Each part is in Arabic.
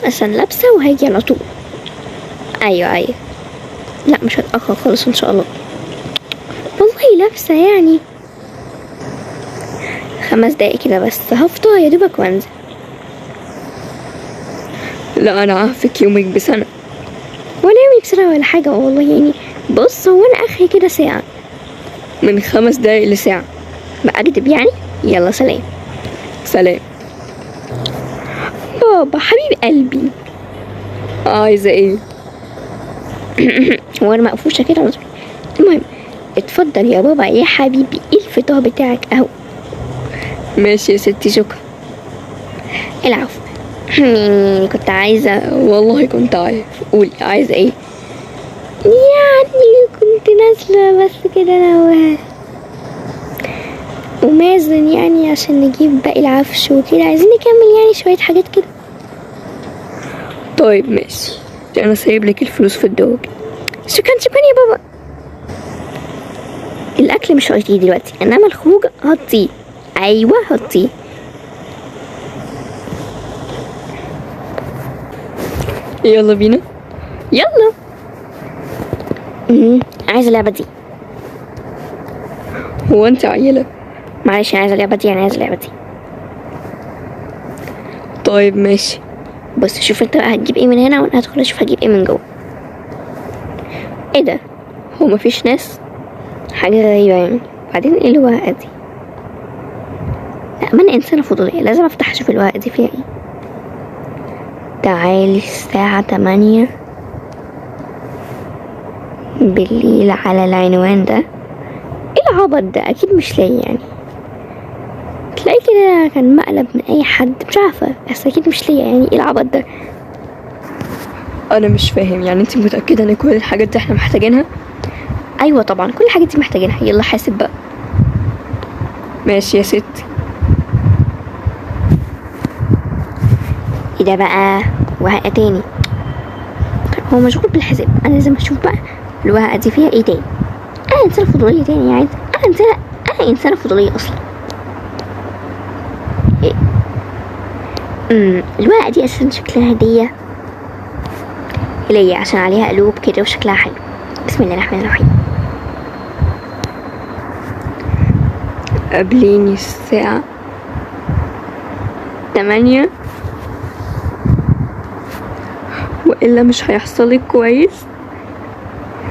عشان لابسة وهاجي على طول. ايوه لا مش هتأخر خالص ان شاء الله، والله لابسة يعني 5 دقايق كده بس، هفطر يا دوبك وانزل. لا انا عارفك يومك بسنة. ولا يومك سنة ولا حاجة والله، يعني بص هو انا اخري كده ساعة، من 5 دقايق لساعة. بأكدب يعني؟ يلا سلام. سلام. بابا حبيب قلبي. عايزة ايه؟ هو انا مقفوشة كده؟ المهم اتفضل يا بابا يا حبيبي، ايه الفطار بتاعك اهو. ماشي يا ستي شكرا. العفو. كنت عايزة، والله كنت عايز. قولي عايزة ايه؟ يعني كنت نازلة بس كده انا ومازن يعني عشان نجيب باقي العفش وكده، عايزين نكمل يعني شوية حاجات كده. طيب ماشي، انا سايب لك الفلوس في الدرج. شكرا يا بابا. الاكل مش هطيه دلوقتي، انما الخروج هطيه. ايوه هطيه. يلا بينا. يلا. عايزه اللعبه دي. هو انت عيله؟ معلش انا عايزه اللعبه دي، طيب ماشي. بص شوف انت بقى هتجيب ايه من هنا وانا هدخل اشوف هجيب ايه من جوه. ايه ده؟ هو مفيش ناس؟ حاجه غريبه يعني. بعدين ايه الورقه دي؟ لا ما انا انسانه فضوليه، لازم افتح اشوف الورقه دي فيها ايه. تعالي الساعه 8 بالليل على العنوان ده. ايه العبط ده؟ اكيد مش لاقي يعني، تلاقي كده كان مقلب من اي حد، مش عارفه بس اكيد مش ليا يعني. ايه العبط ده؟ انا مش فاهم يعني. انت متاكده ان كل الحاجات دي احنا محتاجينها؟ ايوه طبعا كل الحاجات دي محتاجينها. يلا حاسب بقى. ماشي يا ستي. ايه ده بقى؟ ورقه تاني. هو مشغول بالحساب، انا لازم اشوف بقى الورقه دي فيها ايه تاني. انا انسانه فضوليه تاني يعني. انا انسانه فضوليه اصلا. إيه؟ الورقه دي اساسا شكلها هديه ليا عشان عليها قلوب كده وشكلها حلو. بسم الله الرحمن الرحيم. قابليني الساعة 8 وإلا مش هيحصلك كويس.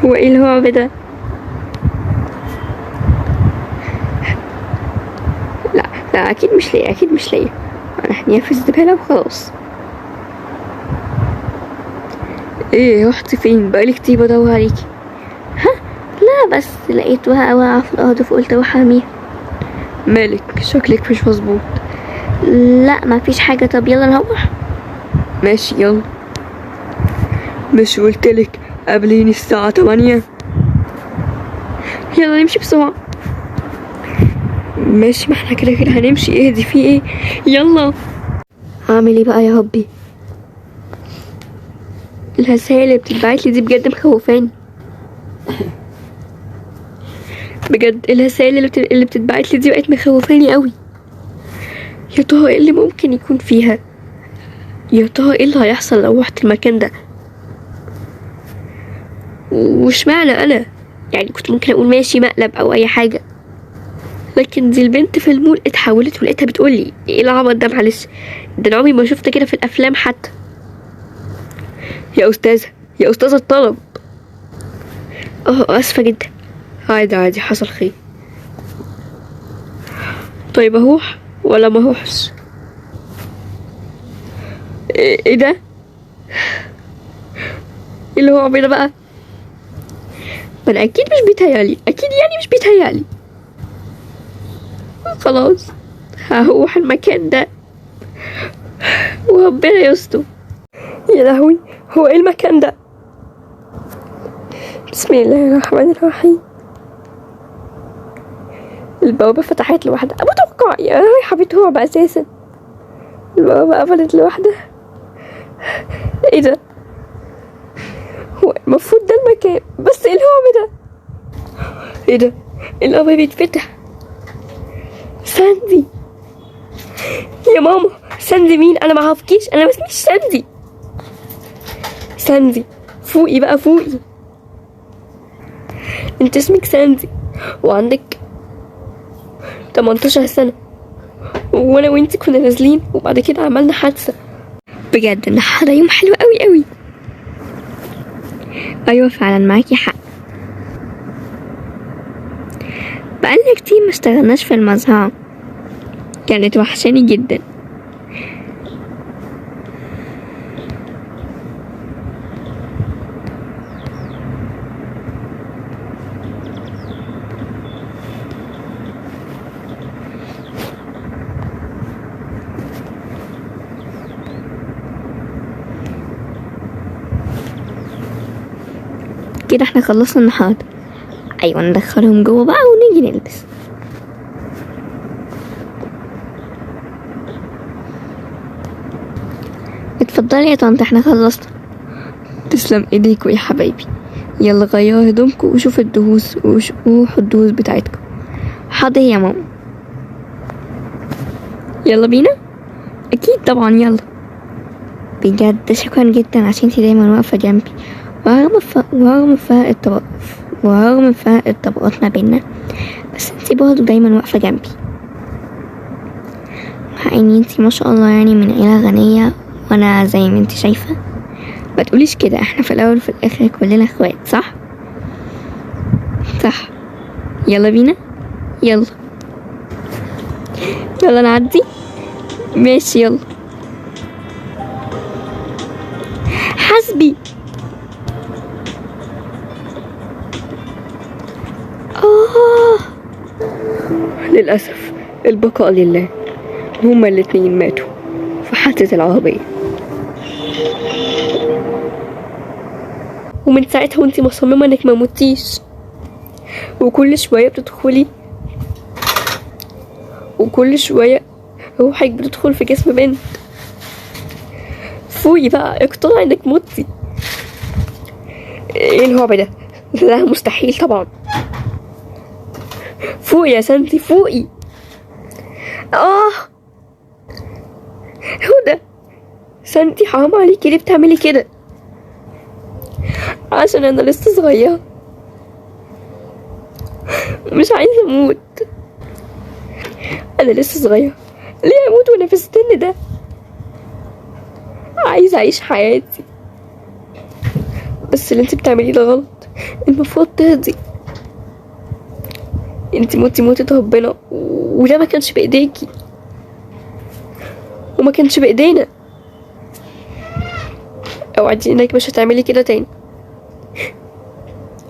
هو ايه الهرب ده؟ لا اكيد مش ليا، انا هنيها في الزبالة وخلاص. ايه رحتي فين؟ بقالي كتير بدور عليكي. لا بس لقيتها واقعة في الارض فقلت اروح ارميها. مالك؟ شكلك مش مظبوط. لا ما فيش حاجة. طب يلا نروح. ماشي يلا. مش قلتلك قابليني الساعة 8؟ يلا نمشي بسرعة. ماشي ما احنا كده هنمشي. ايه دي؟ في ايه؟ يلا. اعمل ايه بقى يا ربي؟ الرسايل اللي بتتبعتلي دي بجد مخوفاني. بجد الرسايل اللي بتتبعتلي دي بقت مخوفاني قوي. يا ترى ايه اللي ممكن يكون فيها؟ يا ترى ايه اللي هيحصل لو رحت المكان ده؟ وش معنى انا يعني؟ كنت ممكن اقول ماشي مقلب او اي حاجه، لكن دي البنت في المول اتحولت ولقيتها بتقولي ايه العبط ده؟ معلش ده انا عمري ما شفت كده في الافلام حتى. يا استاذه الطلب. اسفه جدا. عادي حصل خير. طيب اروح ولا ما اروحش؟ ايه ده؟ ايه اللي هو ده بقى؟ ما انا اكيد مش بيتهيألي. خلاص هروح المكان ده وربنا يستر. يا لهوي هو ايه المكان ده؟ بسم الله الرحمن الرحيم. البوابة فتحت لوحدها. متوقع يا رايحة بيت رعب اساسا. البوابة قفلت لوحدها. ايه ده؟ هو المفروض ده المكان، بس ايه الرعب ده؟ ايه ده؟ الباب بيتفتح. ساندي. يا ماما ساندي مين؟ انا ما عارفكيش، انا ما اسميش ساندي. ساندي فوقي بقى فوقي. انت اسمك ساندي وعندك 18 سنة، وانا وانتي كنا نازلين وبعد كده عملنا حادثة. بجد النهارده يوم حلو قوي قوي. ايوه فعلا معاكي حق، بقالنا كتير ما اشتغلناش في المزرعة، كانت وحشاني جدا. كده احنا خلصنا النهارده. ايوه ندخلهم جوه بقى ونيجي نلبس. اتفضلي يا طنط احنا خلصنا. تسلم ايديكوا يا حبايبي، يلا غيروا هدومكوا وشوفوا الدهوس وروحوا الدهوس بتاعتكم. حاضر يا ماما. يلا بينا. اكيد طبعا يلا. بجد شكرا جدا عشان انتي دايما واقفة جنبي، ورغم فرق الطبقات ما بيننا، بس انتي برضه دايما واقفة جنبي، مع ان انتي ما شاء الله يعني من عيلة غنية، وانا زي ما انتي شايفة. ما تقوليش كده، احنا في الاول وفي الاخر كلنا اخوات، صح؟ صح. يلا بينا. يلا يلا نعدي. ماشي يلا. حسبي. للأسف البقاء لله، هما الاتنين ماتوا في حادثة العربية، ومن ساعتها وانتي مصممة انك ما موتيش، وكل شوية بتدخلي وكل شوية روحك بتدخل في جسم بنت. فوقي بقى، اقتنعي انك موتي. ايه الهوبة ده؟ ده مستحيل طبعا. فوقي يا سانتي فوقي. هدى سانتي حرام عليكي، ليه بتعملي كده؟ عشان انا لسه صغيرة، مش عايزة اموت. انا لسه صغيرة، ليه اموت وانا في السن ده؟ عايزة اعيش حياتي. بس اللي انت بتعمليه ده غلط، المفروض تهدي. انت موتي موتة ربنا، وده ما كانش بايديكي وما كانش بايدينا. اوعدي انك مش هتعملي كده تاني،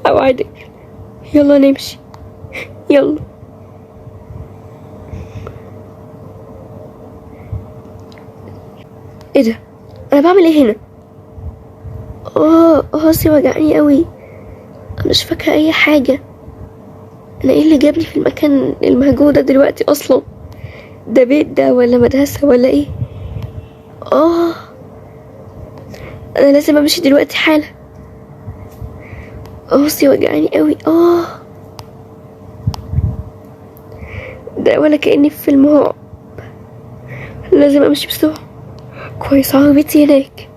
اوعدك. يلا نمشي، يلا. ايه ده؟ انا بعمل ايه هنا؟ راسي وجعني قوي، مش فاكره اي حاجه. انا ايه اللي جابني في المكان المهجور ده دلوقتي اصلا؟ ده بيت ده ولا مدرسه ولا ايه؟ انا لازم امشي دلوقتي حالا، راسي وجعني قوي. ده ولا كأني في فيلم رعب. لازم امشي بسرعه. كويس عربيتي هناك.